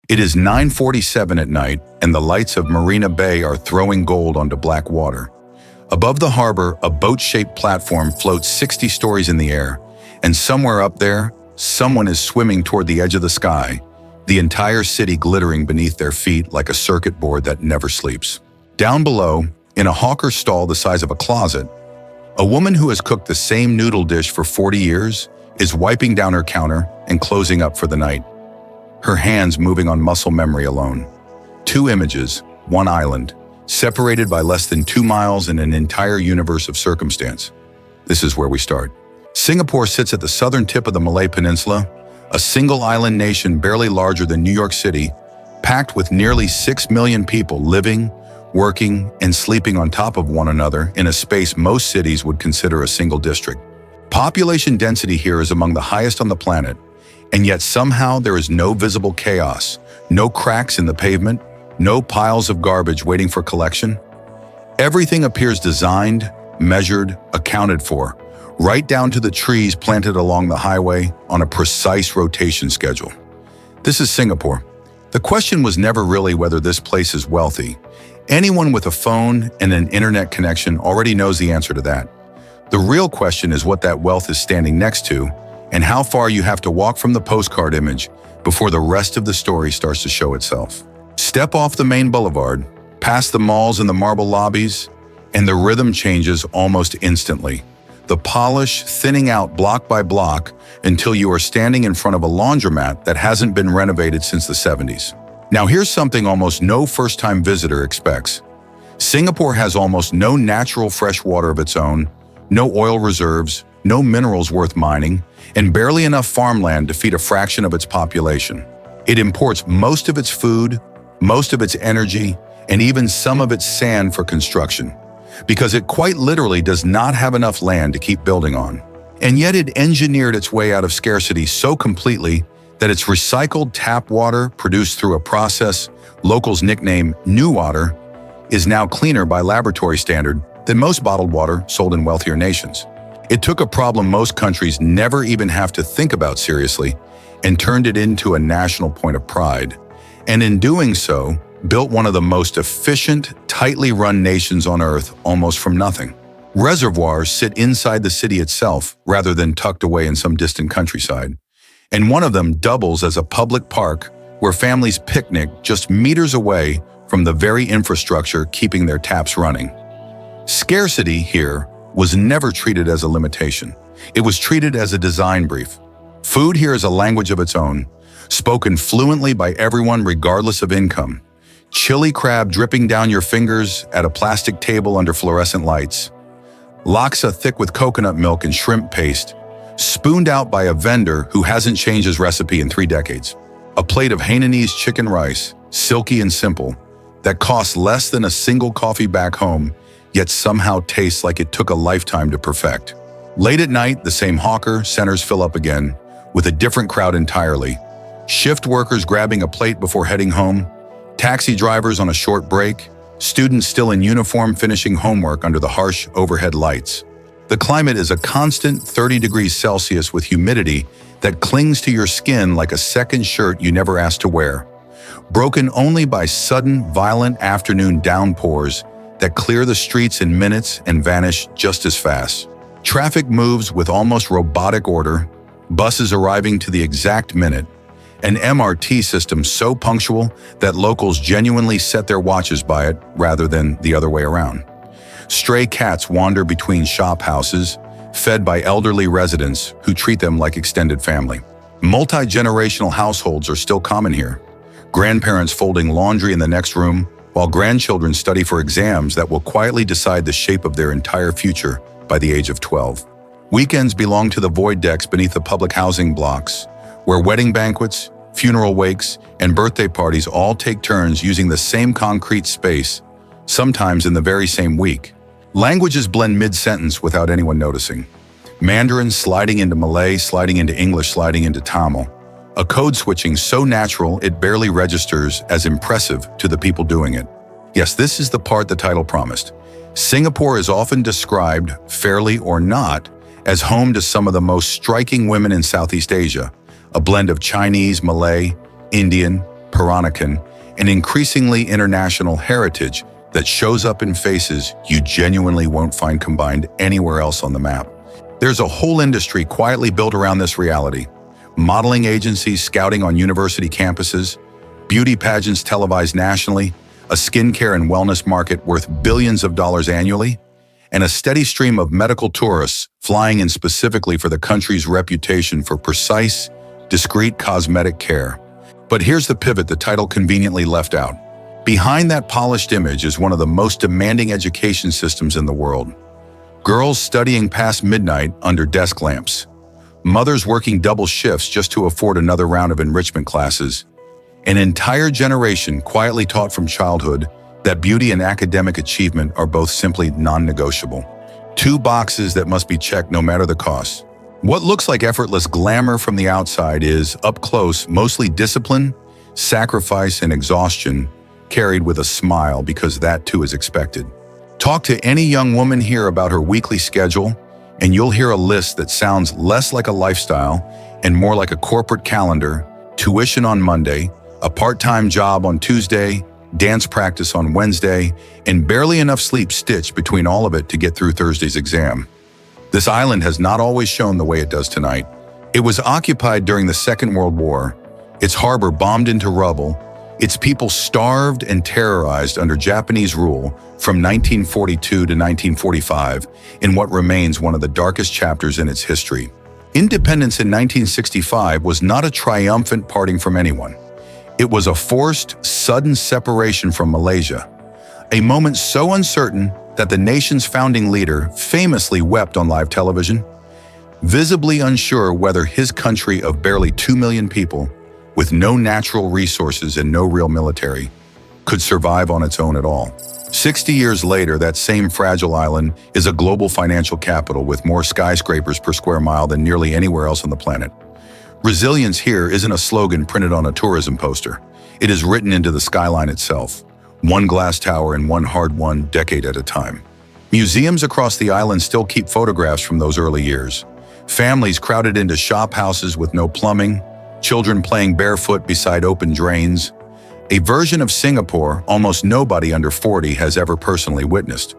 It is 9:47 at night, and the lights of Marina Bay are throwing gold onto black water. Above the harbor, a boat-shaped platform floats 60 stories in the air, and somewhere up there, someone is swimming toward the edge of the sky, the entire city glittering beneath their feet like a circuit board that never sleeps. Down below, in a hawker's stall the size of a closet, a woman who has cooked the same noodle dish for 40 years is wiping down her counter and closing up for the night, her hands moving on muscle memory alone. 2 images, 1 island, separated by less than 2 miles in an entire universe of circumstance. This is where we start. Singapore sits at the southern tip of the Malay Peninsula, a single island nation barely larger than New York City, packed with nearly 6 million people living, working, and sleeping on top of one another in a space most cities would consider a single district. Population density here is among the highest on the planet, and yet somehow there is no visible chaos, no cracks in the pavement, no piles of garbage waiting for collection. Everything appears designed, measured, accounted for, right down to the trees planted along the highway on a precise rotation schedule. This is Singapore. The question was never really whether this place is wealthy. Anyone with a phone and an internet connection already knows the answer to that. The real question is what that wealth is standing next to, and how far you have to walk from the postcard image before the rest of the story starts to show itself. Step off the main boulevard, past the malls and the marble lobbies, and the rhythm changes almost instantly. The polish thinning out block by block until you are standing in front of a laundromat that hasn't been renovated since the 70s. Now here's something almost no first-time visitor expects. Singapore has almost no natural fresh water of its own, no oil reserves, no minerals worth mining, and barely enough farmland to feed a fraction of its population. It imports most of its food, most of its energy, and even some of its sand for construction, because it quite literally does not have enough land to keep building on. And yet it engineered its way out of scarcity so completely that its recycled tap water, produced through a process locals nickname New Water, is now cleaner by laboratory standard than most bottled water sold in wealthier nations. It took a problem most countries never even have to think about seriously and turned it into a national point of pride. And in doing so, built one of the most efficient, tightly run nations on Earth almost from nothing. Reservoirs sit inside the city itself rather than tucked away in some distant countryside. And one of them doubles as a public park where families picnic just meters away from the very infrastructure keeping their taps running. Scarcity here was never treated as a limitation. It was treated as a design brief. Food here is a language of its own, spoken fluently by everyone regardless of income. Chili crab dripping down your fingers at a plastic table under fluorescent lights. Laksa thick with coconut milk and shrimp paste, spooned out by a vendor who hasn't changed his recipe in 3 decades. A plate of Hainanese chicken rice, silky and simple, that costs less than a single coffee back home, yet somehow tastes like it took a lifetime to perfect. Late at night, the same hawker centers fill up again, with a different crowd entirely. Shift workers grabbing a plate before heading home, taxi drivers on a short break, students still in uniform finishing homework under the harsh overhead lights. The climate is a constant 30 degrees Celsius with humidity that clings to your skin like a second shirt you never asked to wear, broken only by sudden, violent afternoon downpours that clear the streets in minutes and vanish just as fast. Traffic moves with almost robotic order, buses arriving to the exact minute, an MRT system so punctual that locals genuinely set their watches by it rather than the other way around. Stray cats wander between shop houses, fed by elderly residents who treat them like extended family. Multi-generational households are still common here. Grandparents folding laundry in the next room, while grandchildren study for exams that will quietly decide the shape of their entire future by the age of 12. Weekends belong to the void decks beneath the public housing blocks, where wedding banquets, funeral wakes, and birthday parties all take turns using the same concrete space, sometimes in the very same week. Languages blend mid-sentence without anyone noticing. Mandarin sliding into Malay, sliding into English, sliding into Tamil. A code switching so natural it barely registers as impressive to the people doing it. Yes, this is the part the title promised. Singapore is often described, fairly or not, as home to some of the most striking women in Southeast Asia, a blend of Chinese, Malay, Indian, Peranakan, and increasingly international heritage that shows up in faces you genuinely won't find combined anywhere else on the map. There's a whole industry quietly built around this reality. Modeling agencies scouting on university campuses, beauty pageants televised nationally, a skincare and wellness market worth billions of dollars annually, and a steady stream of medical tourists flying in specifically for the country's reputation for precise, discreet cosmetic care. But here's the pivot the title conveniently left out. Behind that polished image is one of the most demanding education systems in the world. Girls studying past midnight under desk lamps. Mothers working double shifts just to afford another round of enrichment classes. An entire generation quietly taught from childhood that beauty and academic achievement are both simply non-negotiable. Two boxes that must be checked no matter the cost. What looks like effortless glamour from the outside is, up close, mostly discipline, sacrifice, and exhaustion, carried with a smile because that too is expected. Talk to any young woman here about her weekly schedule, and you'll hear a list that sounds less like a lifestyle and more like a corporate calendar: tuition on Monday, a part-time job on Tuesday, dance practice on Wednesday, and barely enough sleep stitched between all of it to get through Thursday's exam. This island has not always shown the way it does tonight. It was occupied during the Second World War, its harbor bombed into rubble, its people starved and terrorized under Japanese rule from 1942 to 1945 in what remains one of the darkest chapters in its history. Independence in 1965 was not a triumphant parting from anyone. It was a forced, sudden separation from Malaysia, a moment so uncertain that the nation's founding leader famously wept on live television, visibly unsure whether his country of barely 2 million people, with no natural resources and no real military, could survive on its own at all. 60 years later, that same fragile island is a global financial capital with more skyscrapers per square mile than nearly anywhere else on the planet. Resilience here isn't a slogan printed on a tourism poster. It is written into the skyline itself, one glass tower and one hard-won decade at a time. Museums across the island still keep photographs from those early years. Families crowded into shop houses with no plumbing, children playing barefoot beside open drains, a version of Singapore almost nobody under 40 has ever personally witnessed.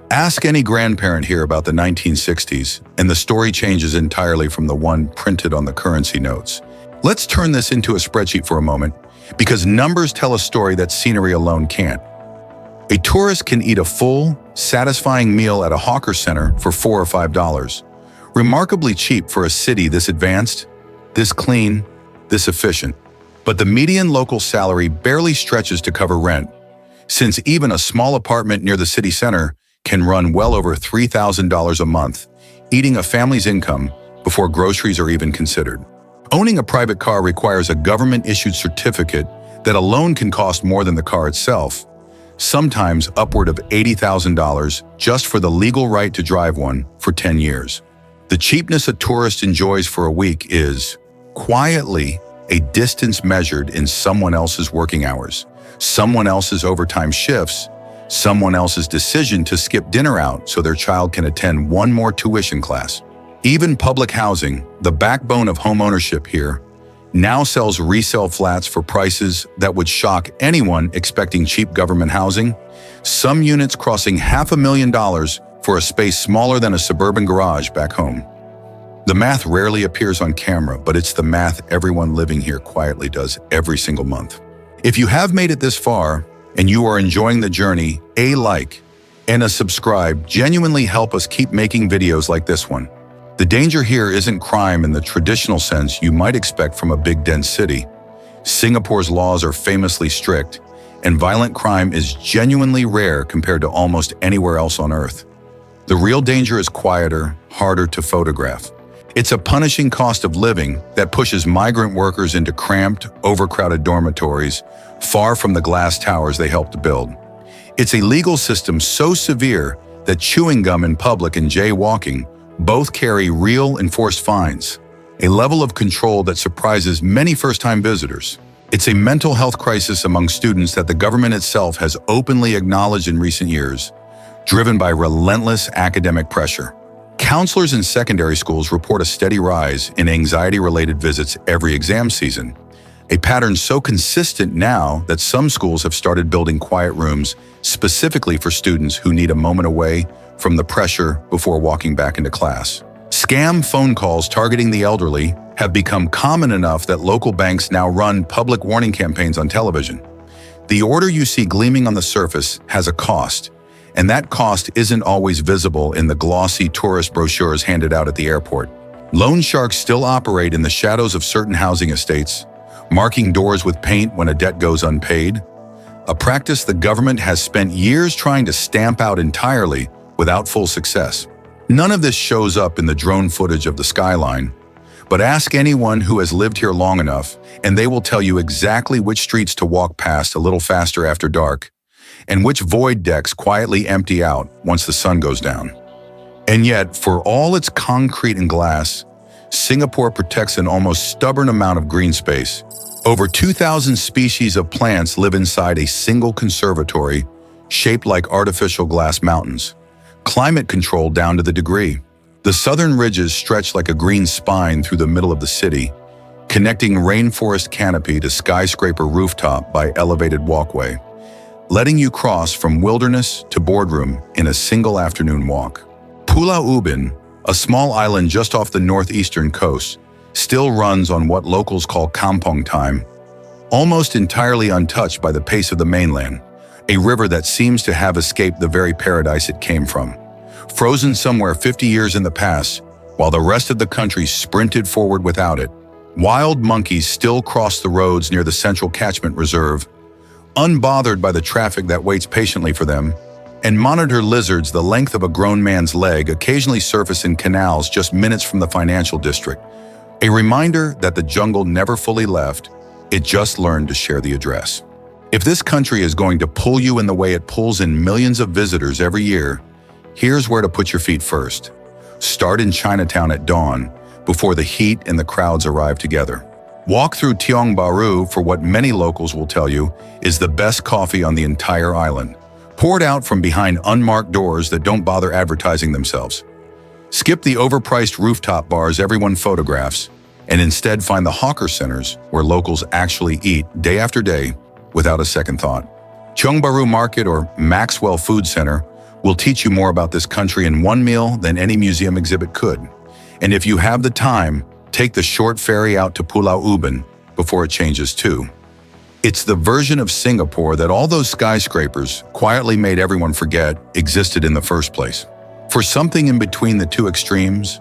Ask any grandparent here about the 1960s, and the story changes entirely from the one printed on the currency notes. Let's turn this into a spreadsheet for a moment, because numbers tell a story that scenery alone can't. A tourist can eat a full, satisfying meal at a hawker center for $4 or $5. Remarkably cheap for a city this advanced, this clean, this efficient. But the median local salary barely stretches to cover rent, since even a small apartment near the city center can run well over $3,000 a month, eating a family's income before groceries are even considered. Owning a private car requires a government-issued certificate that alone can cost more than the car itself, sometimes upward of $80,000 just for the legal right to drive one for 10 years. The cheapness a tourist enjoys for a week is, quietly, a distance measured in someone else's working hours, someone else's overtime shifts, someone else's decision to skip dinner out so their child can attend one more tuition class. Even public housing, the backbone of home ownership here, now sells resale flats for prices that would shock anyone expecting cheap government housing, some units crossing $500,000 for a space smaller than a suburban garage back home. The math rarely appears on camera, but it's the math everyone living here quietly does every single month. If you have made it this far and you are enjoying the journey, a like and a subscribe genuinely help us keep making videos like this one. The danger here isn't crime in the traditional sense you might expect from a big dense city. Singapore's laws are famously strict, and violent crime is genuinely rare compared to almost anywhere else on Earth. The real danger is quieter, harder to photograph. It's a punishing cost of living that pushes migrant workers into cramped, overcrowded dormitories, far from the glass towers they helped to build. It's a legal system so severe that chewing gum in public and jaywalking both carry real enforced fines, a level of control that surprises many first-time visitors. It's a mental health crisis among students that the government itself has openly acknowledged in recent years, driven by relentless academic pressure. Counselors in secondary schools report a steady rise in anxiety-related visits every exam season, a pattern so consistent now that some schools have started building quiet rooms specifically for students who need a moment away from the pressure before walking back into class. Scam phone calls targeting the elderly have become common enough that local banks now run public warning campaigns on television. The order you see gleaming on the surface has a cost, and that cost isn't always visible in the glossy tourist brochures handed out at the airport. Loan sharks still operate in the shadows of certain housing estates, marking doors with paint when a debt goes unpaid, a practice the government has spent years trying to stamp out entirely without full success. None of this shows up in the drone footage of the skyline, but ask anyone who has lived here long enough, and they will tell you exactly which streets to walk past a little faster after dark, and which void decks quietly empty out once the sun goes down. And yet, for all its concrete and glass, Singapore protects an almost stubborn amount of green space. Over 2,000 species of plants live inside a single conservatory shaped like artificial glass mountains, climate controlled down to the degree. The southern ridges stretch like a green spine through the middle of the city, connecting rainforest canopy to skyscraper rooftop by elevated walkway, letting you cross from wilderness to boardroom in a single afternoon walk. Pulau Ubin, a small island just off the northeastern coast, still runs on what locals call kampong time, almost entirely untouched by the pace of the mainland, a river that seems to have escaped the very paradise it came from, frozen somewhere 50 years in the past, while the rest of the country sprinted forward without it. Wild monkeys still cross the roads near the central catchment reserve, unbothered by the traffic that waits patiently for them, and monitor lizards the length of a grown man's leg occasionally surface in canals just minutes from the financial district, a reminder that the jungle never fully left, it just learned to share the address. If this country is going to pull you in the way it pulls in millions of visitors every year, here's where to put your feet first. Start in Chinatown at dawn, before the heat and the crowds arrive together. Walk through Tiong Bahru for what many locals will tell you is the best coffee on the entire island, poured out from behind unmarked doors that don't bother advertising themselves. Skip the overpriced rooftop bars everyone photographs, and instead find the hawker centers where locals actually eat day after day without a second thought. Tiong Bahru Market or Maxwell Food Center will teach you more about this country in one meal than any museum exhibit could. And if you have the time, take the short ferry out to Pulau Ubin before it changes too. It's the version of Singapore that all those skyscrapers quietly made everyone forget existed in the first place. For something in between the two extremes,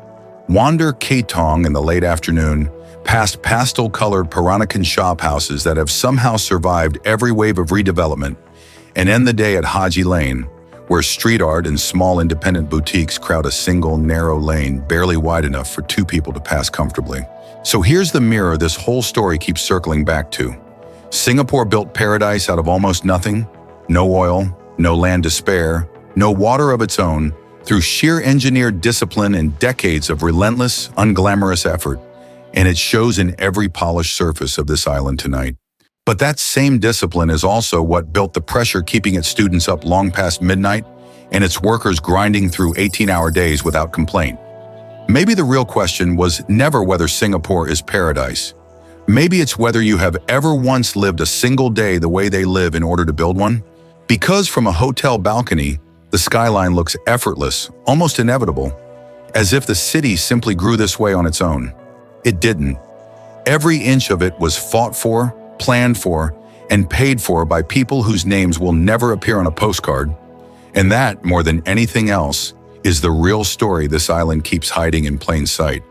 wander Ketong in the late afternoon, past pastel-colored Peranakan shop houses that have somehow survived every wave of redevelopment, and end the day at Haji Lane, where street art and small independent boutiques crowd a single narrow lane barely wide enough for two people to pass comfortably. So here's the mirror this whole story keeps circling back to. Singapore built paradise out of almost nothing, no oil, no land to spare, no water of its own, through sheer engineered discipline and decades of relentless, unglamorous effort, and it shows in every polished surface of this island tonight. But that same discipline is also what built the pressure keeping its students up long past midnight and its workers grinding through 18-hour days without complaint. Maybe the real question was never whether Singapore is paradise. Maybe it's whether you have ever once lived a single day the way they live in order to build one. Because from a hotel balcony, the skyline looks effortless, almost inevitable, as if the city simply grew this way on its own. It didn't. Every inch of it was fought for, planned for, and paid for by people whose names will never appear on a postcard. And that, more than anything else, is the real story this island keeps hiding in plain sight.